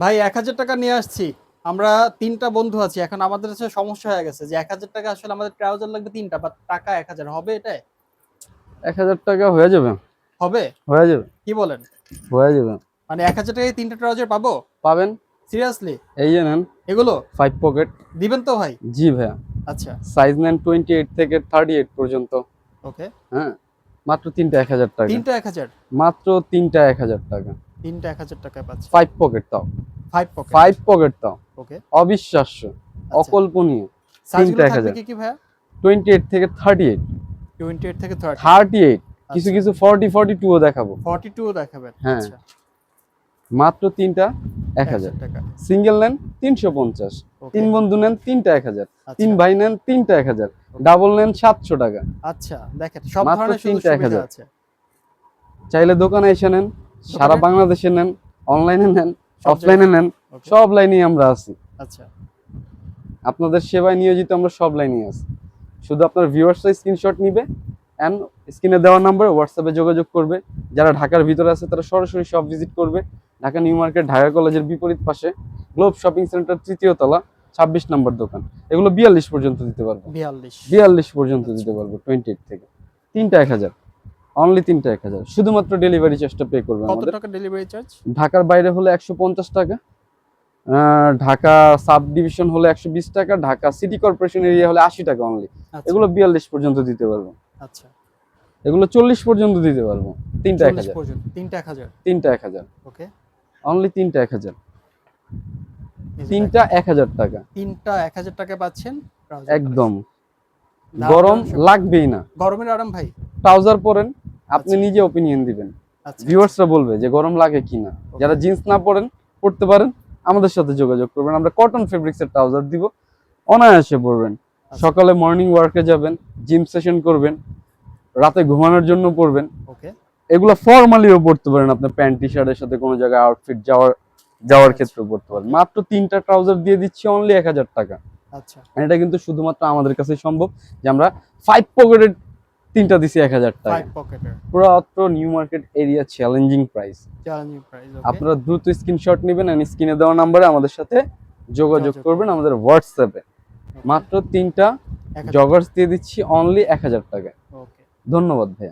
ভাই ১,০০০ টাকা নিয়ে আসছি। আমরা ৩ টা বন্ধু আছি। এখন আমাদের কাছে সমস্যা হয়ে গেছে যে ১,০০০ টাকা আসলে আমাদের ট্রাউজার লাগবে ৩ টা, বাট টাকা ১,০০০ হবে এটায়? ১,০০০ টাকা হয়ে যাবে। হবে? হয়ে যাবে। কি বলেন? হয়ে যাবে। মানে ১,০০০ টাকায় ৩ টা ট্রাউজার পাবো? পাবেন। সিরিয়াসলি? এই যে নেন এগুলো 5 পকেট। দিবেন তো ভাই? জি ভাইয়া। আচ্ছা, সাইজ নেন 28 থেকে 38 পর্যন্ত। ওকে। হ্যাঁ, মাত্র ৩টা ১,০০০ টাকা। ৩ টা ১,০০০? মাত্র ৩টা ১,০০০ টাকা। ৩ টা ১,০০০ টাকায় পাচ্ছি। 5 পকেট তাও। 5 পকেট। 5 পকেট তাও। ওকে। অবিশ্বাস্য, আচ্ছা। অকল্পনীয়। ৩টা সাইজগুলো থাকবে ১,০০০। কি, কি ভাইয়া? 28 থেকে 38। 28 থেকে 30? 38, কিছু আচ্ছা। কিছু 40 42 ও দেখাবো। 42 ও দেখাবেন? হ্যাঁ, আচ্ছা। মাত্র 3টা ১,০০০ 1000। টাকা। সিঙ্গেল নেন 350, ওকে। 3 বন্ধু নেন 3টা 1000, 3 আচ্ছা। ভাই নেন 3টা 1000, ওকে। ডাবল নেন 700 টাকা। আচ্ছা, দেখেন সব মাত্র ধরনের সুযোগ 3টা সুবিধা 1000। আছে। চাইলে দোকানে এসে নেন, সারা দোকানে? বাংলাদেশে নেন, অনলাইনে নেন, সব অফলাইনে জায়গায়? নেন, ওকে। সব লাইনেই আমরা আছি। আচ্ছা। আপনাদের সেবায় নিয়োজিত আমরা সব লাইনেই আছি। শুধু আপনার ভিউয়ার্সরা স্ক্রিনশট নিবে এন্ড স্ক্রিনে দেওয়া নম্বরে হোয়াটসঅ্যাপে যোগাযোগ করবে। যারা ঢাকার ভিতরে আছে তারা সরাসরি শপ ভিজিট করবে। ঢাকা নিউ মার্কেট, ঢাকা কলেজের বিপরীত পাশে গ্লোব শপিং সেন্টার, ৩য় তলা, ২৬ নম্বর দোকান। এগুলো ৪২ পর্যন্ত দিতে পারবো। ৪২। ৪২ পর্যন্ত আচ্ছা। দিতে পারবো 28 থেকে। ৩টা ১,০০০, অনলি ৩টা ১,০০০। শুধুমাত্র ডেলিভারি চার্জটা পে করবে কত আমাদের। টাকা ডেলিভারি চার্জ? ঢাকার বাইরে হলে ১৫০ টাকা, ঢাকা সাব ডিভিশন হলে ১২০ টাকা, ঢাকা সিটি কর্পোরেশন এরিয়া হলে ৮০ টাকা অনলি। আচ্ছা, এগুলো ৪২ পর্যন্ত দিতে পারবো। আচ্ছা। এগুলো ৪০ পর্যন্ত দিতে পারবো। ৩টা ৪০ ১,০০০। পর্যন্ত ৩ টা ১,০০০। ৩টা ১,০০০, ওকে। অনলি ৩টা ১,০০০। এই যে ৩টা দেখেন ১,০০০ টাকা ৩ টা ১,০০০ টাকায় পাচ্ছেন ট্রাউজার একদম। কালেকশন। দারুণ, গরম দারুণ সব। লাগবেই না। গরমের আরাম ভাই? ট্রাউজার পরেন, আপনি আচ্ছা, নিজে ওপিনিয়ন দিবেন। আচ্ছা, আচ্ছা। ভিউয়ার্সরা বলবে যে গরম লাগে কিনা। যারা ওকে। জিন্স না পরেন, পড়তে পারেন, আমাদের সাথে যোগাযোগ করবেন। আমরা কটন ফেব্রিক্সের ট্রাউজার দিব, অনায়াসে পরবেন। আচ্ছা, সকালে মর্নিং ওয়ার্কে যাবেন, জিম সেশন করবেন, রাতে ঘুমানোর জন্য পরবেন। ওকে। এগুলো ফর্মালিও পড়তে পারেন, আপনার প্যান্ট টি শার্টের সাথে কোনো জায়গায় আউটফিট যাওয়ার আচ্ছা, ক্ষেত্রে পড়তে পারেন। ওকে। মাত্র 3টা ট্রাউজার দিয়ে দিচ্ছি অনলি ১,০০০ টাকা। আচ্ছা। আর এটা কিন্তু শুধুমাত্র আমাদের কাছেই সম্ভব যে আমরা 5 পকেটের 3টা দিছি ১,০০০ টাকা। 5 পকেটের। পুরো অত্র new market area challenging price. Challenging price, okay. আপনারা দ্রুত স্ক্রিনশট নেবেন এন্ড স্ক্রিনে দেওয়া নম্বরে আমাদের সাথে যোগাযোগ করবেন আমাদের হোয়াটসঅ্যাপে। ওকে। মাত্র 3টা ১,০০০ জগার্স দিয়ে দিচ্ছি অনলি ১,০০০ টাকায়। ওকে। ধন্যবাদ ভাইয়া।